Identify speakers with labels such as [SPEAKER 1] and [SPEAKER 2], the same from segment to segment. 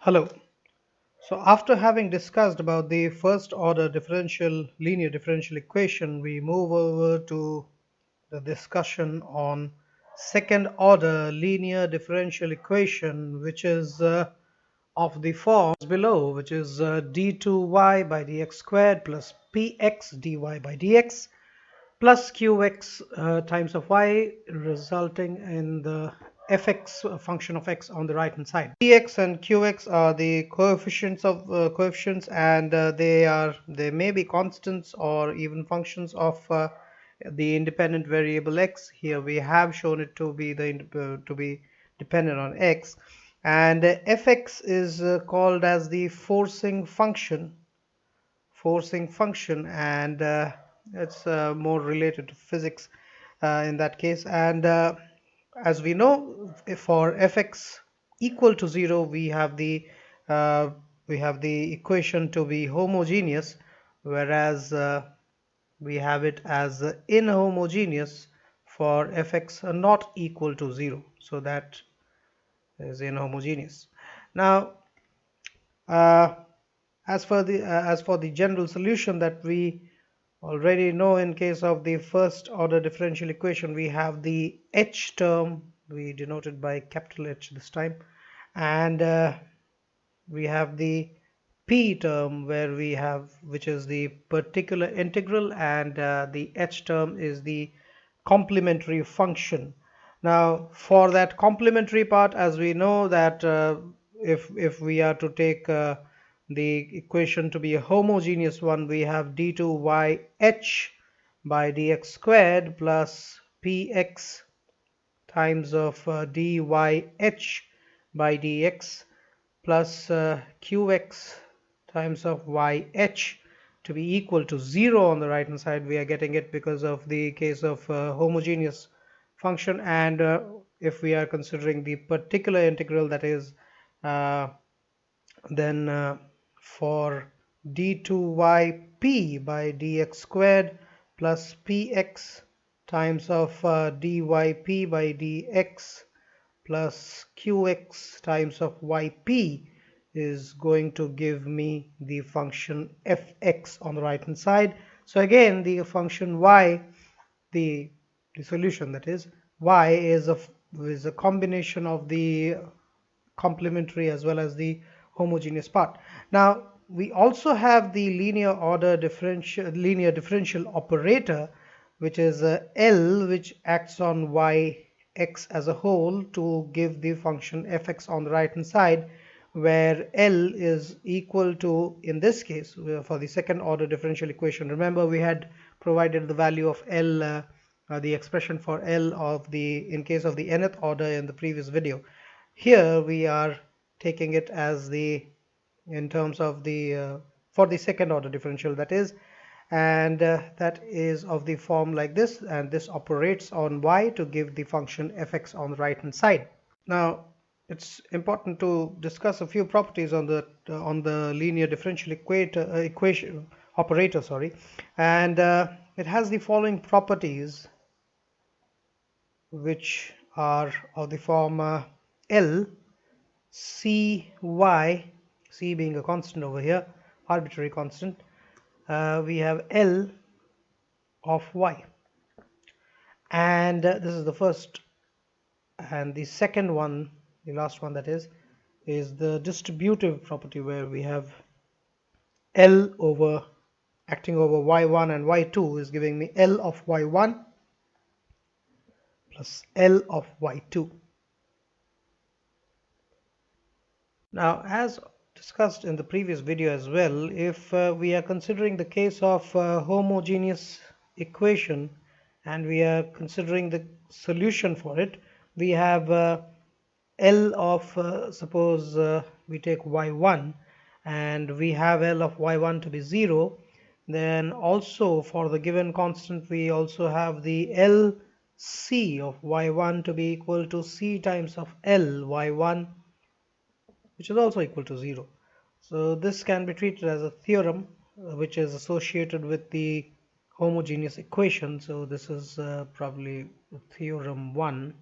[SPEAKER 1] Hello. So after having discussed about the first order linear differential equation, we move over to the discussion on second order linear differential equation, which is of the form below, which is d2y by dx squared plus px dy by dx plus qx times of y, resulting in the fx function of x on the right hand side. Px and qx are the coefficients, and they may be constants or even functions of the independent variable x. Here we have shown it to be dependent on x, and fx is called as the forcing function, and it's more related to physics in that case. And as we know, for fx equal to 0, uh, we have the equation to be homogeneous, whereas we have it as inhomogeneous for fx not equal to 0, so that is inhomogeneous. Now uh, as for the general solution that we already know, in case of the first order differential equation, we have the h term, we denoted by capital H this time, and we have the p term, which is the particular integral, and the h term is the complementary function. Now for that complementary part, as we know that if we are to take the equation to be a homogeneous one, we have d2y h by dx squared plus px times of dy h by dx plus qx times of yh to be equal to 0 on the right hand side. We are getting it because of the case of homogeneous function, and if we are considering the particular integral, that is then for d2yp by dx squared plus px times of dyp by dx plus qx times of yp is going to give me the function fx on the right hand side. So again, the function y, the solution, that is y, is a combination of the complementary as well as the homogeneous part. Now we also have the linear differential operator, which is L, which acts on yx as a whole to give the function fx on the right hand side, where L is equal to, in this case for the second order differential equation, remember we had provided the value of L, the expression for L in case of the nth order in the previous video. Here we are taking it as in terms of the for the second order differential, that is, and that is of the form like this, and this operates on y to give the function fx on the right hand side. Now it's important to discuss a few properties on the linear differential equation operator, and it has the following properties, which are of the form L cy, c being a constant over here, arbitrary constant. We have L of y, and this is the first. And the second one, the last one, that is the distributive property, where we have L over acting over y1 and y2 is giving me L of y1 plus L of y2. Now, as discussed in the previous video as well, if we are considering the case of homogeneous equation and we are considering the solution for it, we have L of suppose we take y1, and we have L of y1 to be 0. Then also for the given constant, we also have the LC of y1 to be equal to c times of L y1, which is also equal to 0. So this can be treated as a theorem which is associated with the homogeneous equation. So this is probably theorem 1.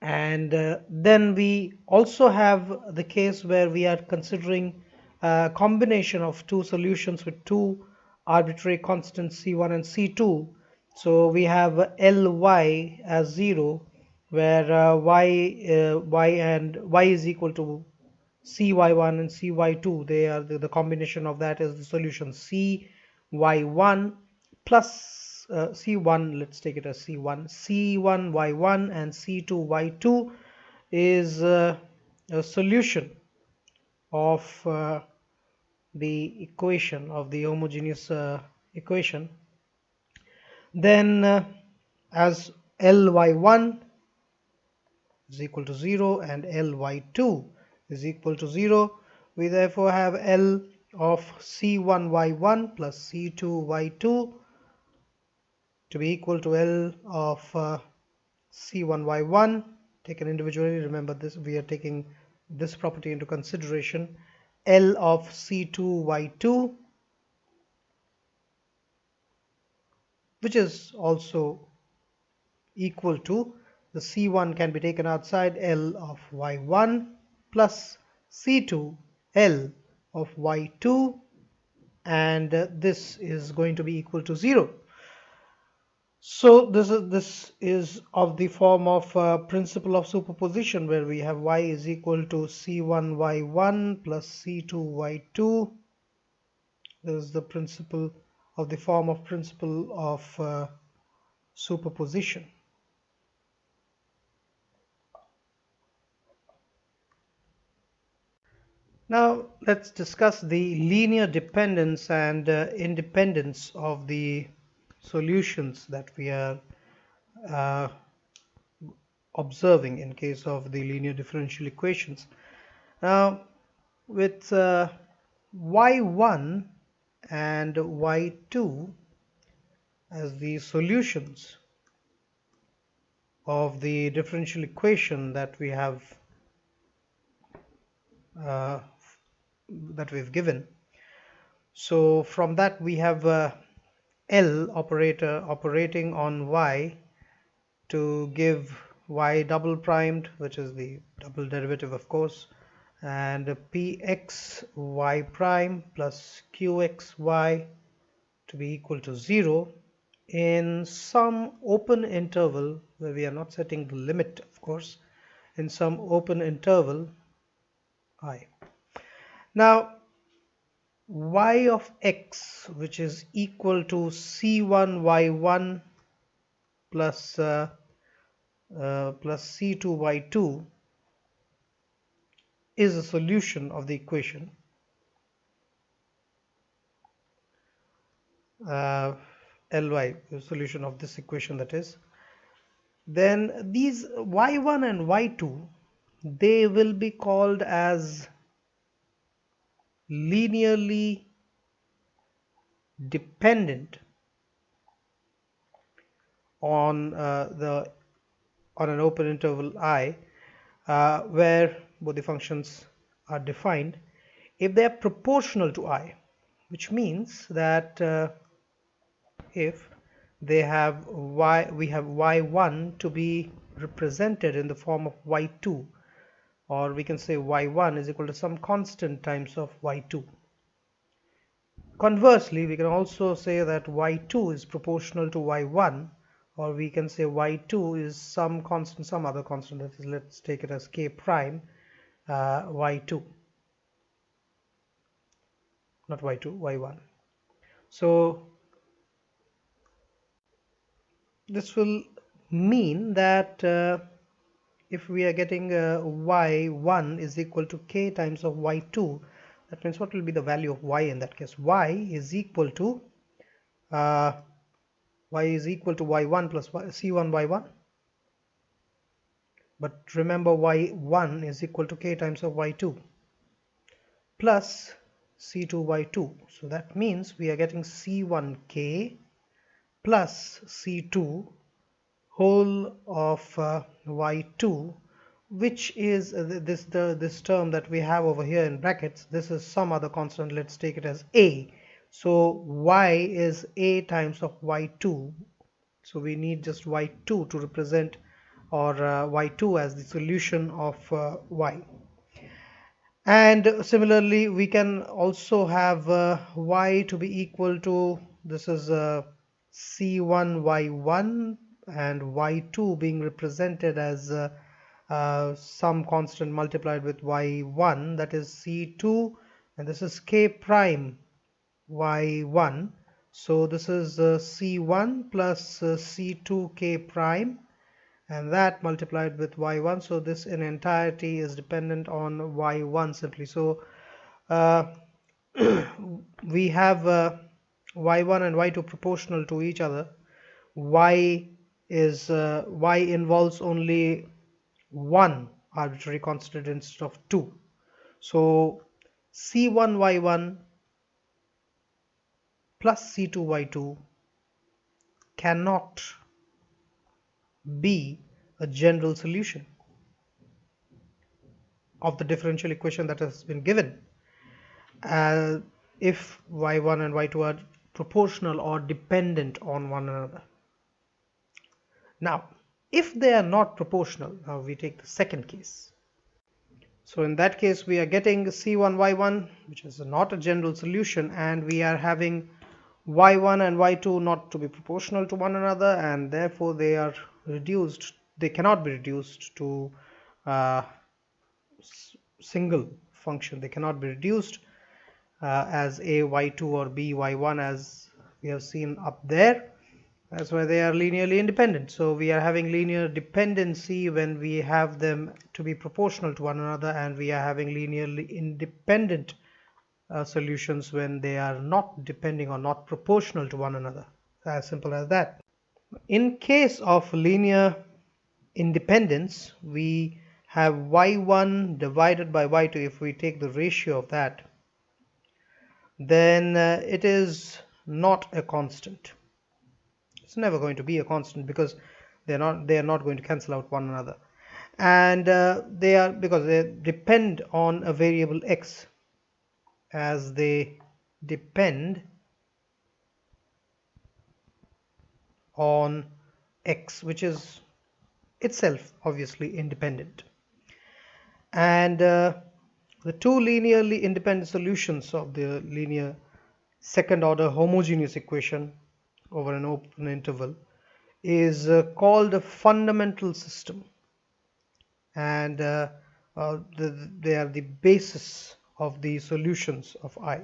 [SPEAKER 1] And then we also have the case where we are considering a combination of two solutions with two arbitrary constants c1 and c2. So we have Ly as 0, where y and y is equal to cy1 and cy2. They are the combination of that is the solution cy1 plus c1. Let's take it as c1y1 and c2y2 is a solution of the equation of the homogeneous equation. Then as Ly1 is equal to 0 and Ly2 is equal to 0, we therefore have L of C1y1 plus C2y2 to be equal to L of C1y1 taken individually. Remember this, we are taking this property into consideration. L of C2y2, which is also equal to the C1 can be taken outside, L of y1 plus C2 L of y2, and this is going to be equal to 0. So this is of the form of principle of superposition, where we have y is equal to c1y1 plus c2y2. This is the principle of the form of principle of superposition. Now let's discuss the linear dependence and independence of the solutions that we are uh, observing in case of the linear differential equations. Now with y1 and y2 as the solutions of the differential equation that we have uh, that we've given. So from that we have L operator operating on y to give y double primed, which is the double derivative of course, and px y prime plus qx y to be equal to 0 in some open interval, where we are not setting the limit of course, in some open interval I. Now y of x, which is equal to c1y1 plus plus c2y2, is a solution of the equation Ly, the solution of this equation that is. Then these y1 and y2, they will be called as linearly dependent on on an open interval I, where both the functions are defined if they are proportional to I, which means that if they have we have y1 to be represented in the form of y2, or we can say y1 is equal to some constant times of y2. Conversely, we can also say that y2 is proportional to y1, or we can say y2 is some constant, some other constant, that is, let's take it as k prime y2, not y2, y1. So this will mean that if we are getting y1 is equal to k times of y2, that means what will be the value of y in that case? Y is equal to y1 plus c1 y1, but remember y1 is equal to k times of y2 plus c2 y2, so that means we are getting c1k plus c2 whole of y2, which is this term that we have over here in brackets. This is some other constant, let's take it as a. So y is a times of y2, so we need just y2 to represent or y2 as the solution of y. And similarly, we can also have y to be equal to, this is c1 y1, and y2 being represented as some constant multiplied with y1, that is c2, and this is k prime y1. So this is c1 plus c2 k prime, and that multiplied with y1. So this in entirety is dependent on y1 simply. So uh, we have y1 and y2 proportional to each other. Y involves only one arbitrary constant instead of two. So c1 y1 plus c2 y2 cannot be a general solution of the differential equation that has been given, if y1 and y2 are proportional or dependent on one another. Now, if they are not proportional, now we take the second case. So in that case, we are getting c1 y1, which is not a general solution, and we are having y1 and y2 not to be proportional to one another, and therefore they are reduced. They cannot be reduced to single function. They cannot be reduced as a y2 or b y1, as we have seen up there. That's why they are linearly independent. So we are having linear dependency when we have them to be proportional to one another, and we are having linearly independent solutions when they are not depending or not proportional to one another. As simple as that. In case of linear independence, we have y1 divided by y2. If we take the ratio of that, then it is not a constant. It's never going to be a constant because they are not going to cancel out one another, and because they depend on a variable x, as they depend on x, which is itself obviously independent. And the two linearly independent solutions of the linear second order homogeneous equation over an open interval is called a fundamental system, and they are the basis of the solutions of I.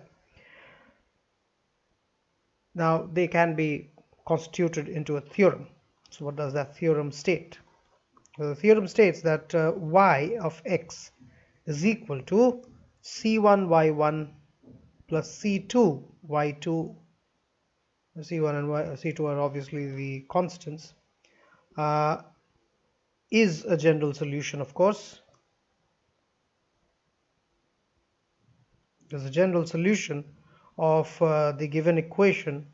[SPEAKER 1] Now they can be constituted into a theorem. So what does that theorem state? The theorem states that y of x is equal to c1 y1 plus c2 y2. C1 and C2 are obviously the constants, is a general solution, of course. Is a general solution of the given equation.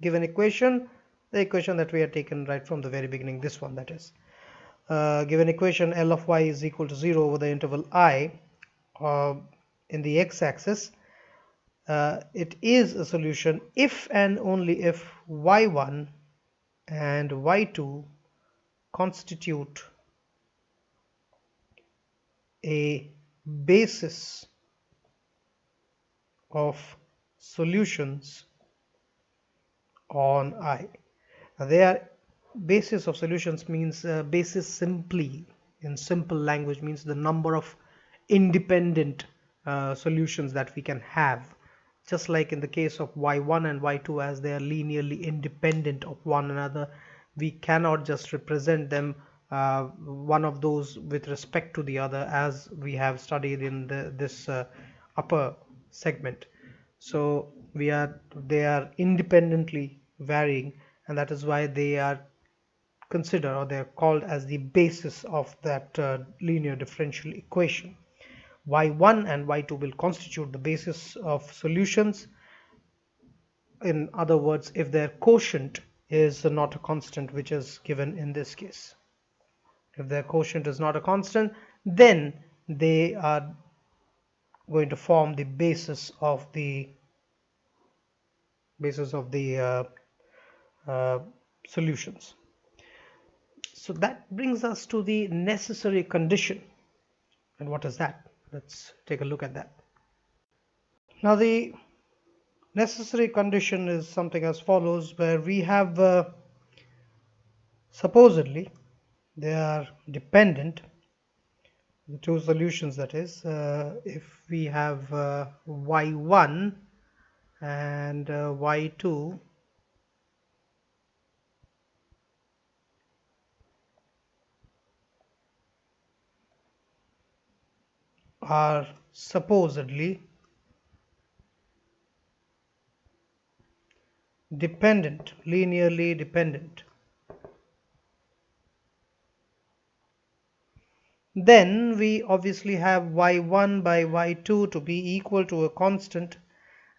[SPEAKER 1] The equation that we had taken right from the very beginning, this one, that is. Given equation L of y is equal to 0 over the interval I in the x-axis, it is a solution if and only if y1 and y2 constitute a basis of solutions on I. Now, they are basis of solutions means basis simply in simple language means the number of independent solutions that we can have, just like in the case of y1 and y2, as they are linearly independent of one another. We cannot just represent them one of those with respect to the other, as we have studied in this upper segment. So they are independently varying, and that is why they are considered, or they are called as the basis of that linear differential equation. Y1 and y2 will constitute the basis of solutions. In other words, if their quotient is not a constant, which is given in this case. If their quotient is not a constant, then they are going to form the basis of the solutions. So that brings us to the necessary condition. And what is that? Let's take a look at that. Now the necessary condition is something as follows, where we have supposedly they are dependent, the two solutions, that is, if we have y1 and y2 are supposedly dependent, linearly dependent, then we obviously have y1 by y2 to be equal to a constant,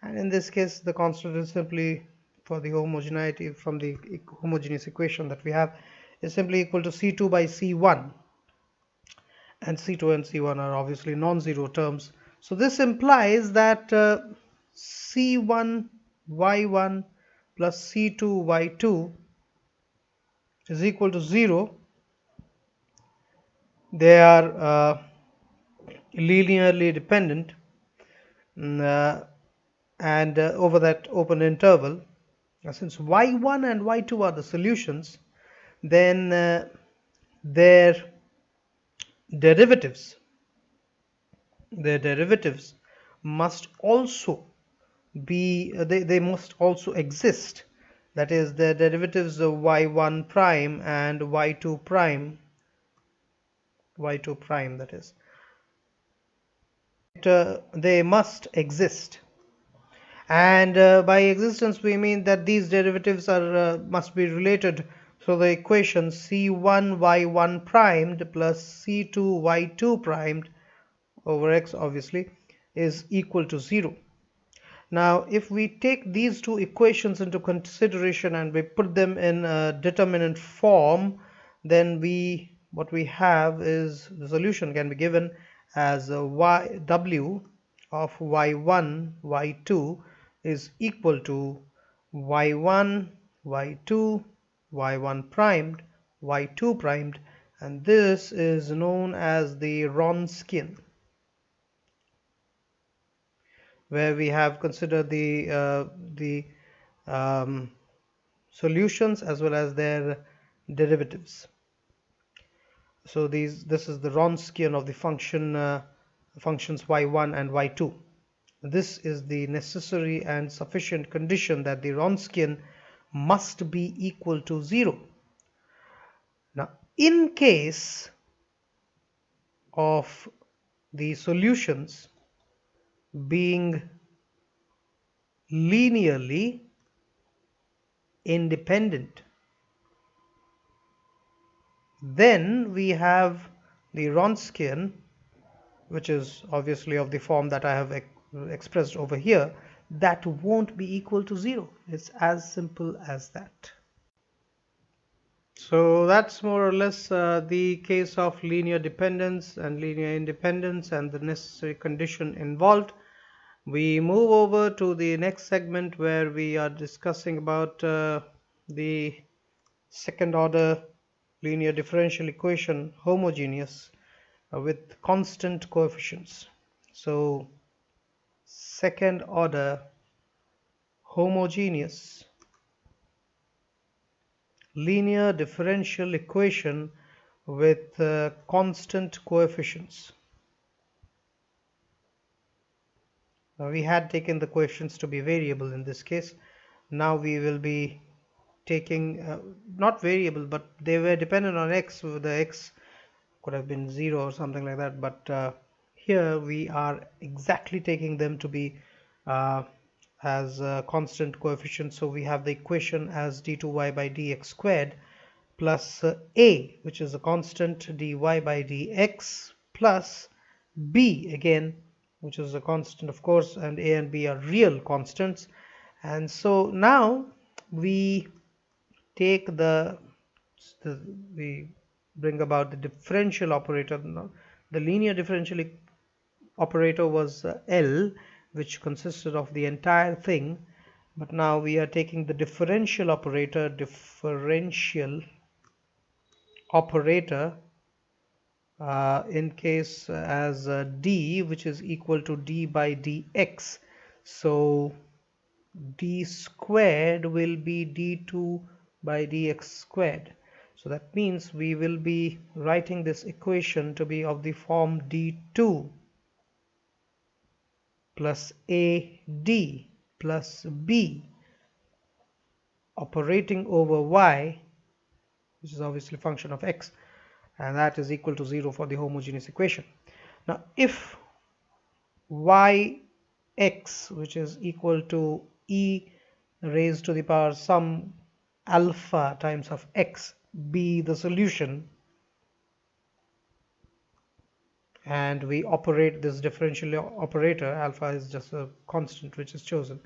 [SPEAKER 1] and in this case the constant is simply, for the homogeneity from the homogeneous equation that we have, is simply equal to c2 by c1, and c2 and c1 are obviously non-zero terms. So this implies that c1 y1 plus c2 y2 is equal to 0. They are linearly dependent, and over that open interval. Since y1 and y2 are the solutions, then their derivatives must also be they must also exist. That is, the derivatives of y1 prime and y2 prime, that is, they must exist. And by existence we mean that these derivatives are must be related. So the equation c1 y1 primed plus c2 y2 primed over x obviously is equal to 0. Now if we take these two equations into consideration and we put them in a determinant form, then what we have is the solution can be given as w of y1 y2 is equal to y1 y2 y1 primed y2 primed, and this is known as the Wronskian, where we have considered the um, solutions as well as their derivatives. So this is the Wronskian of the functions y1 and y2. This is the necessary and sufficient condition that the Wronskian must be equal to 0. Now, in case of the solutions being linearly independent, then we have the Wronskian, which is obviously of the form that I have expressed over here, that won't be equal to 0. It's as simple as that. So that's more or less the case of linear dependence and linear independence and the necessary condition involved. We move over to the next segment where we are discussing about the second order linear differential equation, homogeneous, with constant coefficients. So second order homogeneous linear differential equation with constant coefficients. Now, we had taken the coefficients to be variable in this case. Now we will be taking not variable, but they were dependent on x. The x could have been 0 or something like that, but here we are exactly taking them to be as constant coefficients. So we have the equation as d2y by dx squared plus a, which is a constant, dy by dx, plus b again, which is a constant of course, and a and b are real constants. And so now we take we bring about the differential operator. The linear differential operator was L, which consisted of the entire thing, but now we are taking the differential operator, differential operator in case as d, which is equal to d by dx. So d squared will be d2 by dx squared. So that means we will be writing this equation to be of the form d2 plus ad plus b operating over y, which is obviously a function of x, and that is equal to 0 for the homogeneous equation. Now if yx, which is equal to e raised to the power some alpha times of x, be the solution, and we operate this differential operator, alpha is just a constant which is chosen,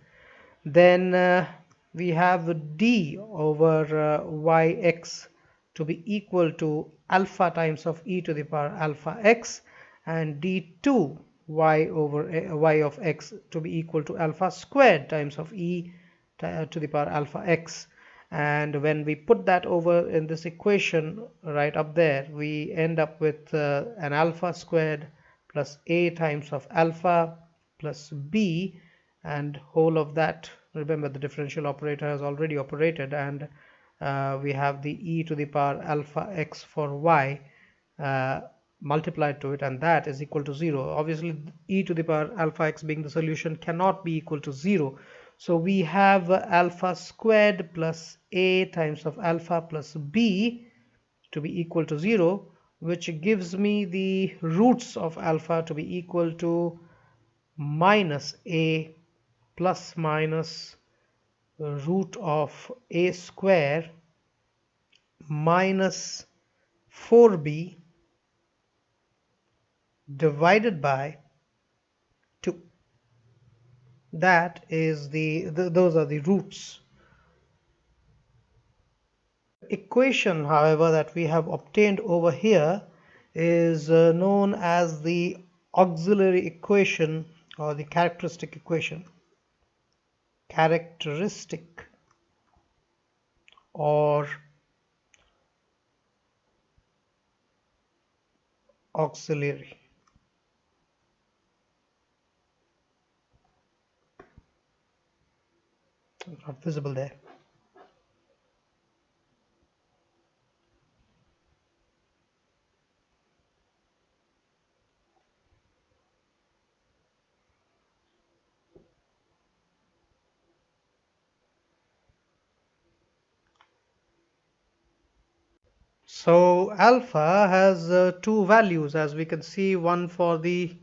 [SPEAKER 1] then we have d over yx to be equal to alpha times of e to the power alpha x, and d2 y over y of x to be equal to alpha squared times of e to the power alpha x. And when we put that over in this equation right up there, we end up with an alpha squared plus a times of alpha plus b, and whole of that, remember the differential operator has already operated, and we have the e to the power alpha x for y multiplied to it, and that is equal to 0. Obviously e to the power alpha x being the solution cannot be equal to 0, so we have alpha squared plus a times of alpha plus b to be equal to 0, which gives me the roots of alpha to be equal to minus a plus minus root of a square minus 4b divided by 2. That is those are the roots. Equation, however, that we have obtained over here is known as the auxiliary equation or the characteristic equation. Characteristic or auxiliary. Not visible there. So alpha has two values, as we can see, one for the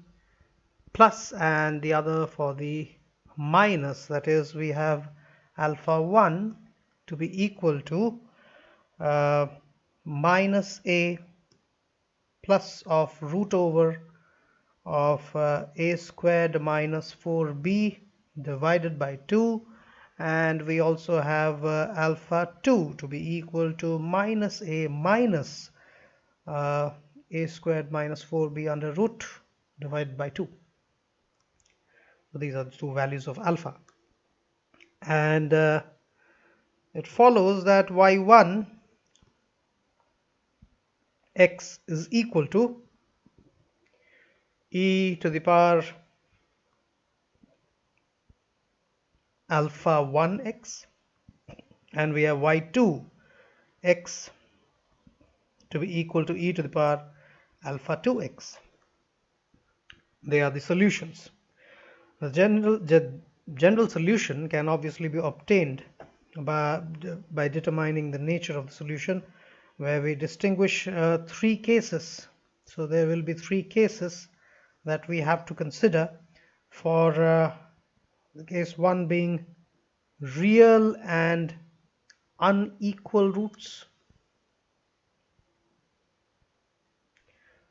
[SPEAKER 1] plus and the other for the minus. That is, we have alpha 1 to be equal to minus a plus of root over of a squared minus 4b divided by 2, and we also have alpha 2 to be equal to minus a minus a squared minus 4b under root divided by 2. So these are the two values of alpha, and it follows that y1 x is equal to e to the power alpha 1x, and we have y2 x to be equal to e to the power alpha 2x. They are the solutions. The general solution can obviously be obtained by determining the nature of the solution, where we distinguish three cases. So there will be three cases that we have to consider for the case 1 being real and unequal roots.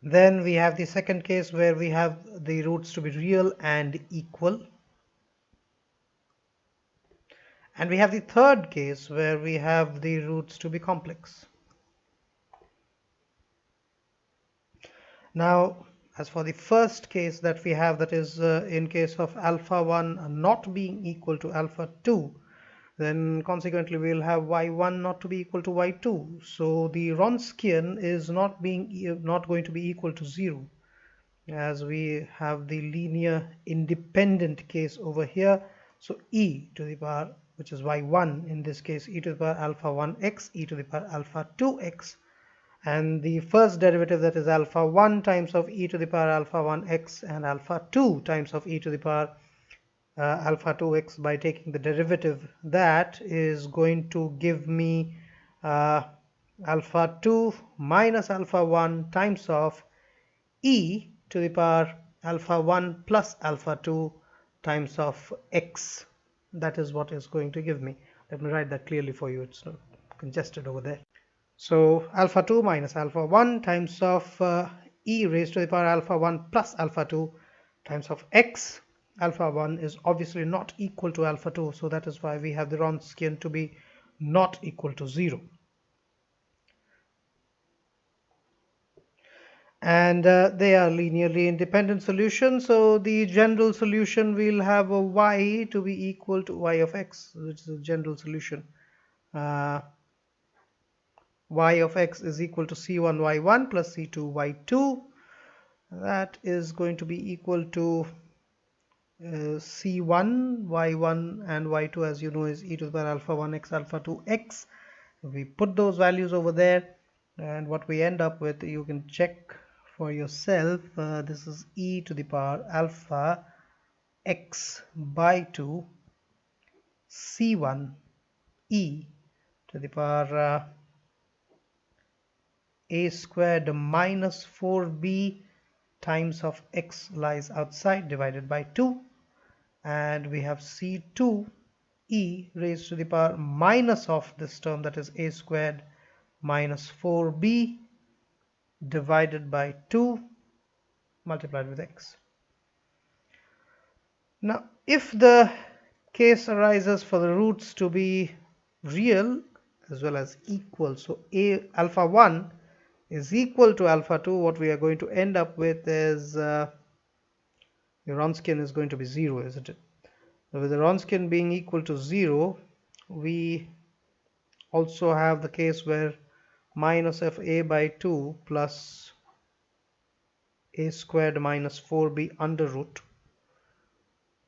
[SPEAKER 1] Then we have the second case where we have the roots to be real and equal. And we have the third case where we have the roots to be complex. Now, as for the first case that we have, that is in case of alpha 1 not being equal to alpha 2, then consequently we'll have y1 not to be equal to y2. So the Wronskian is not going to be equal to 0, as we have the linear independent case over here. So e to the power, which is y1 in this case, e to the power alpha 1x, e to the power alpha 2x, and the first derivative, that is alpha 1 times of e to the power alpha 1x and alpha 2 times of e to the power alpha 2x, by taking the derivative, that is going to give me uh, alpha 2 minus alpha 1 times of e to the power alpha 1 plus alpha 2 times of x. That is what is going to give me. Let me write that clearly for you, it's congested over there. So alpha 2 minus alpha 1 times of e raised to the power alpha 1 plus alpha 2 times of x. Alpha 1 is obviously not equal to alpha 2, so that is why we have the Wronskian to be not equal to 0. And they are linearly independent solutions, so the general solution will have a y to be equal to y of x, which is a general solution. Y of x is equal to c1 y1 plus c2 y2. That is going to be equal to c1 y1 and y2, as you know, is e to the power alpha 1x alpha 2x. We put those values over there, and what we end up with, you can check for yourself. This is e to the power alpha x by 2 c1 e to the power a squared minus 4b times of x lies outside divided by 2, and we have c2 e raised to the power minus of this term, that is a squared minus 4b divided by 2 multiplied with x. Now if the case arises for the roots to be real as well as equal, so alpha 1 is equal to alpha 2, what we are going to end up with is the Wronskian is going to be 0, isn't it? So with the Wronskian being equal to 0, we also have the case where minus of a by 2 plus a squared minus 4b under root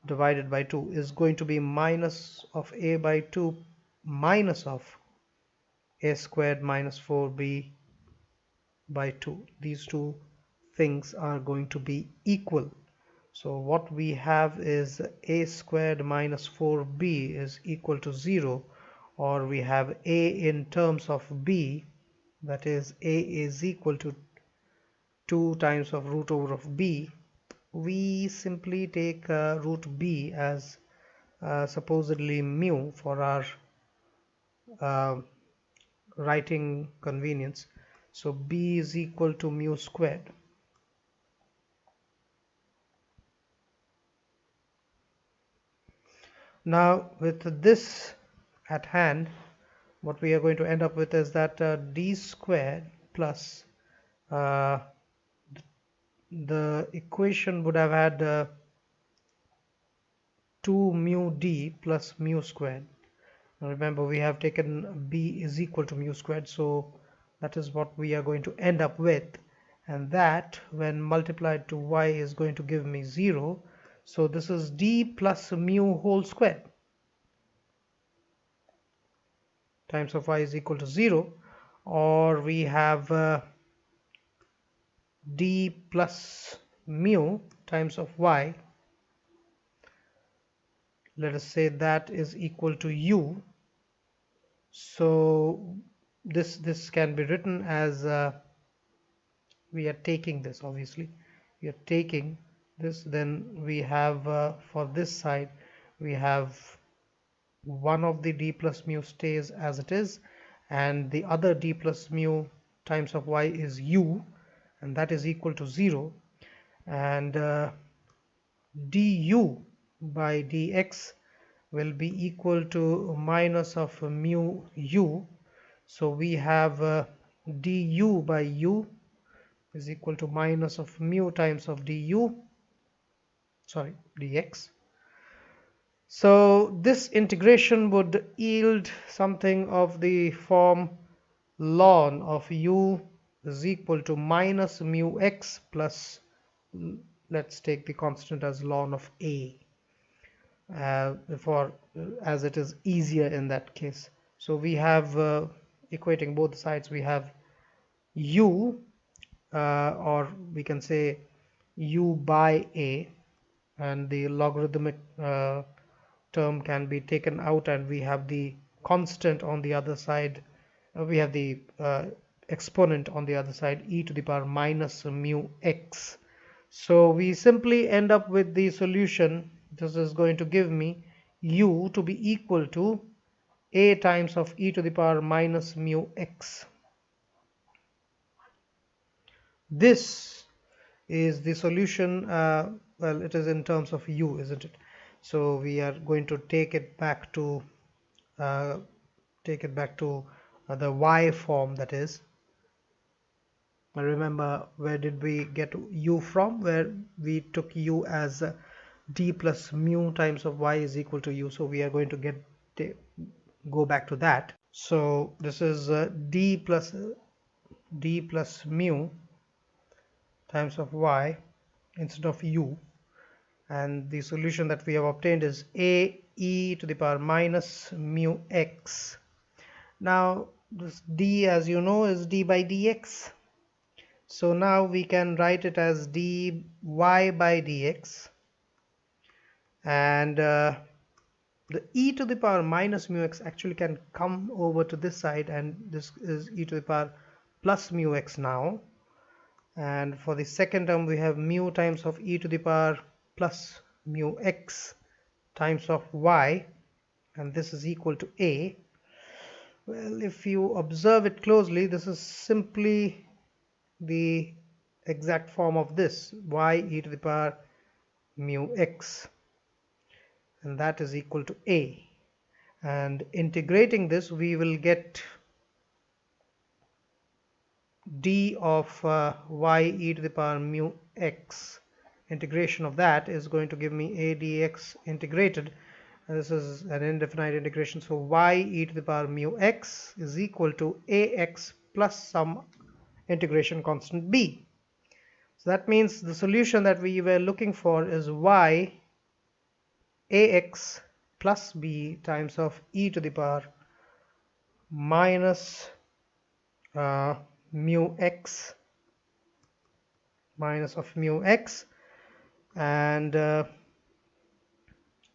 [SPEAKER 1] divided by 2 is going to be minus of a by 2 minus of a squared minus 4b by 2. These two things are going to be equal. So what we have is a squared minus 4b is equal to 0, or we have a in terms of b, that is a is equal to 2 times of root over of b. We simply take root b as supposedly mu for our uh, writing convenience. So b is equal to mu squared. Now with this at hand, what we are going to end up with is that d squared plus the equation would have had 2 mu d plus mu squared. Now remember, we have taken b is equal to mu squared, so that is what we are going to end up with, and that when multiplied to y is going to give me 0. So this is d plus mu whole square times of y is equal to 0, or we have d plus mu times of y, let us say that is equal to u. So this can be written as we are taking this, obviously we are taking this, then we have for this side we have one of the d plus mu stays as it is, and the other d plus mu times of y is u, and that is equal to 0, and du by dx will be equal to minus of mu u. So we have du by u is equal to minus of mu times of dx. So this integration would yield something of the form ln of u is equal to minus mu x plus, let's take the constant as ln of a, for as it is easier in that case. So we have equating both sides, we have u, or we can say u by a, and the logarithmic term can be taken out, and we have the constant on the other side. We have the exponent on the other side, e to the power minus mu x. So we simply end up with the solution. This is going to give me u to be equal to a times of e to the power minus mu x. This is the solution. Well, it is in terms of u, isn't it? So we are going to take it back to uh, the y form, that is. Remember, where did we get u from? Where we took u as d plus mu times of y is equal to u. So we are going to go back to that. So this is d plus mu times of y instead of u, and the solution that we have obtained is a e to the power minus mu x. Now this d, as you know, is d by dx. So now we can write it as dy by dx, and the e to the power minus mu x actually can come over to this side, and this is e to the power plus mu x now. And for the second term, we have mu times of e to the power plus mu x times of y, and this is equal to a. Well, if you observe it closely, this is simply the exact form of this, y e to the power mu x, and that is equal to a. And integrating this, we will get d of y e to the power mu x. Integration of that is going to give me a dx integrated, and this is an indefinite integration, so y e to the power mu x is equal to ax plus some integration constant b. So that means the solution that we were looking for is y ax plus b times of e to the power minus mu x minus of mu x, and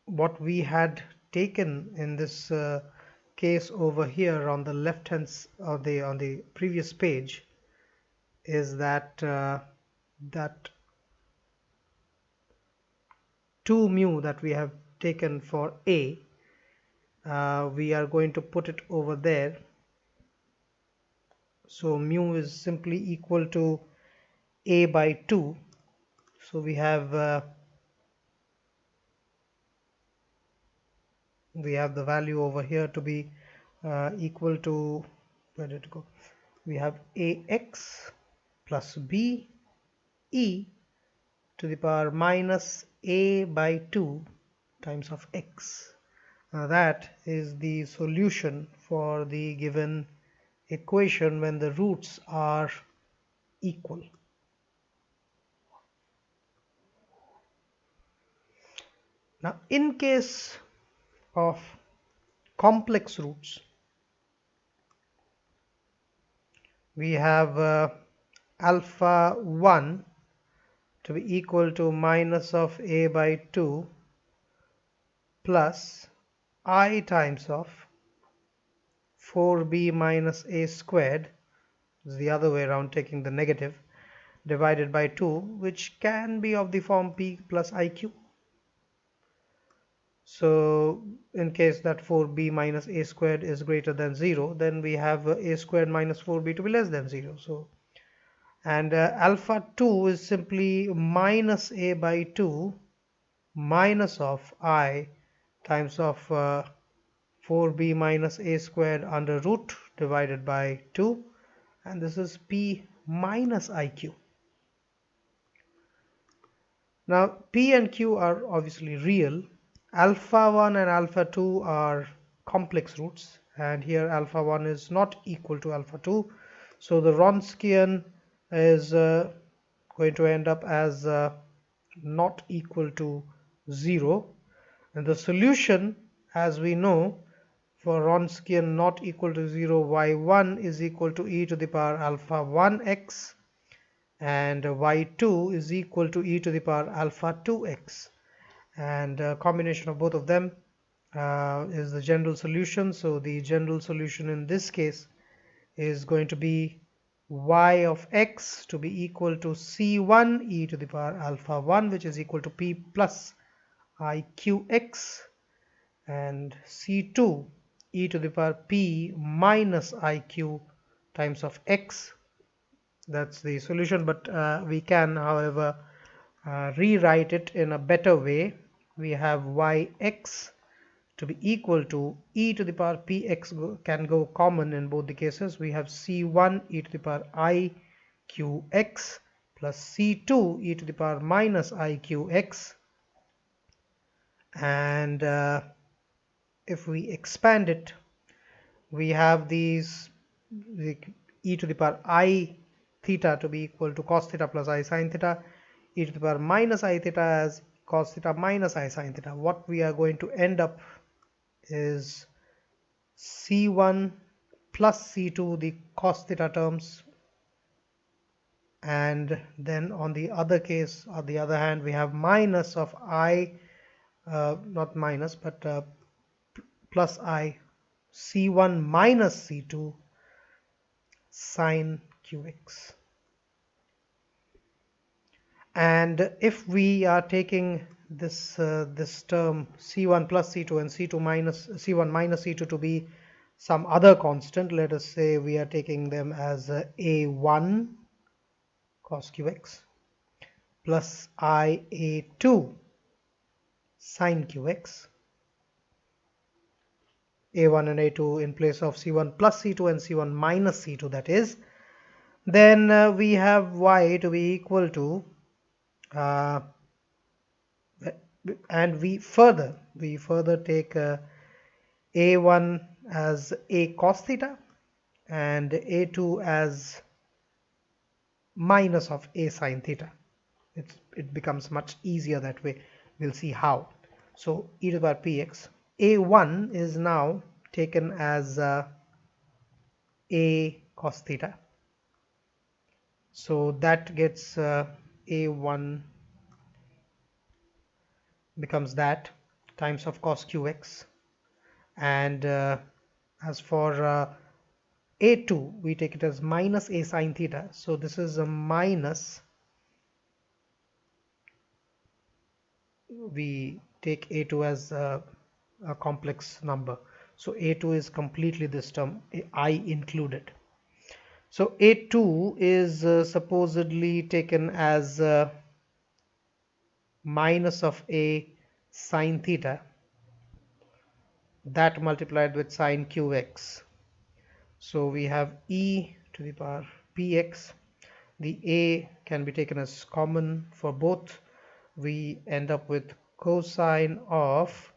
[SPEAKER 1] what we had taken in this case over here on the left hand on the previous page is that that 2 mu that we have taken for a, we are going to put it over there. So mu is simply equal to a by 2. So we have the value over here to be equal to, where did it go? We have ax plus b e to the power minus a by 2 times of x. Now that is the solution for the given equation when the roots are equal. Now in case of complex roots, we have alpha 1 to be equal to minus of a by 2 plus I times of 4b minus a squared, is the other way around, taking the negative, divided by 2, which can be of the form p plus iq. So in case that 4b minus a squared is greater than 0, then we have a squared minus 4b to be less than 0. So, and alpha 2 is simply minus a by 2 minus of I times of 4b minus a squared under root divided by 2, and this is p minus iq. Now p and q are obviously real, alpha 1 and alpha 2 are complex roots, and here alpha 1 is not equal to alpha 2, so the Wronskian is going to end up as not equal to 0, and the solution, as we know, for Wronskian not equal to 0, y1 is equal to e to the power alpha 1x, and y2 is equal to e to the power alpha 2x, and a combination of both of them is the general solution. So the general solution in this case is going to be y of x to be equal to c1 e to the power alpha 1, which is equal to p plus iqx, and c2 e to the power p minus iq times of x. That's the solution, but we can, however, rewrite it in a better way. We have yx to be equal to e to the power px can go common in both the cases. We have c1 e to the power iqx plus c2 e to the power minus iqx, and if we expand it, we have the e to the power I theta to be equal to cos theta plus I sin theta, e to the power minus I theta as cos theta minus I sin theta. What we are going to end up is c1 plus c2, the cos theta terms, and then on the other case, on the other hand, we have minus of I, not minus but plus I, c1 minus c2 sin qx. And if we are taking this term c1 plus c2 and c2 minus c1 minus c2 to be some other constant, let us say we are taking them as a1 cos qx plus ia2 sin qx, a1 and a2 in place of c1 plus c2 and c1 minus c2, that is, then we have y to be equal to and we further take a1 as a cos theta and a2 as minus of a sin theta. It becomes much easier that way. We'll see how. So e to the power px, a1 is now taken as a cos theta, so that gets a1 becomes that times of cos qx, and as for a2 we take it as minus a sin theta, so this is a minus, we take a2 as a complex number, so a2 is completely this term I included. So a2 is supposedly taken as minus of a sin theta, that multiplied with sin qx. So we have e to the power px, the a can be taken as common for both, we end up with cosine of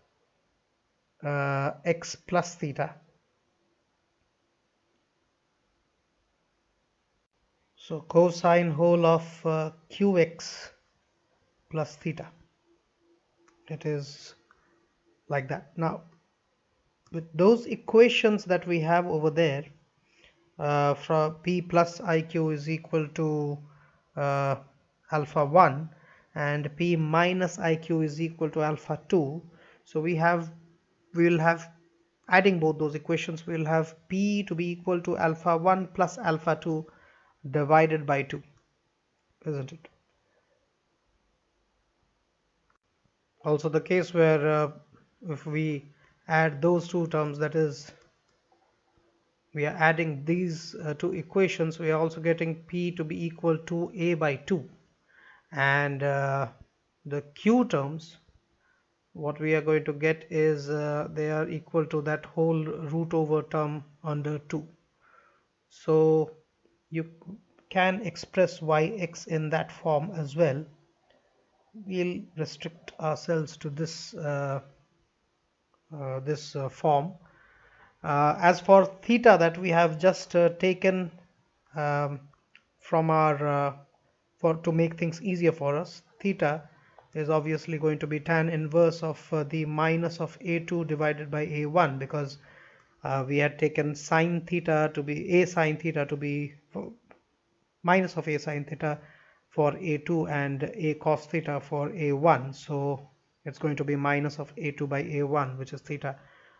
[SPEAKER 1] x plus theta. So cosine whole of qx plus theta. It is like that. Now, with those equations that we have over there, from p plus iq is equal to alpha 1 and p minus iq is equal to alpha 2, so we'll have, adding both those equations, we'll have p to be equal to alpha 1 plus alpha 2 divided by 2, isn't it? Also the case where if we add those two terms, that is, we are adding these two equations, we are also getting p to be equal to a by 2, and the q terms, what we are going to get is they are equal to that whole root over term under 2. So you can express yx in that form as well. We'll restrict ourselves to this this form. As for theta that we have just taken um, from our for to make things easier for us, theta is obviously going to be tan inverse of the minus of a2 divided by a1, because we had taken sine theta to be a sine theta to be minus of a sine theta for a2 and a cos theta for a1, so it's going to be minus of a2 by a1, which is theta,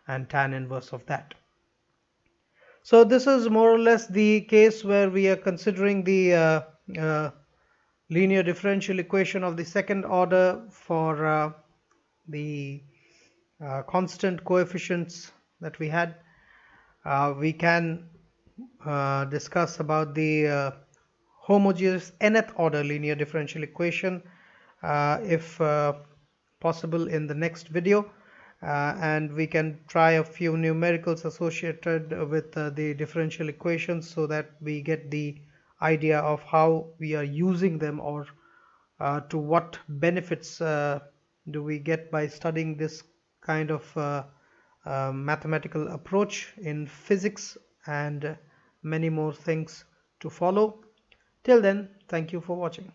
[SPEAKER 1] and tan inverse of that. So this is more or less the case where we are considering the uh, linear differential equation of the second order for the constant coefficients that we had. We can discuss about the homogeneous nth order linear differential equation if possible in the next video, and we can try a few numericals associated with the differential equations so that we get the idea of how we are using them, or to what benefits do we get by studying this kind of mathematical approach in physics, and many more things to follow. Till then, thank you for watching.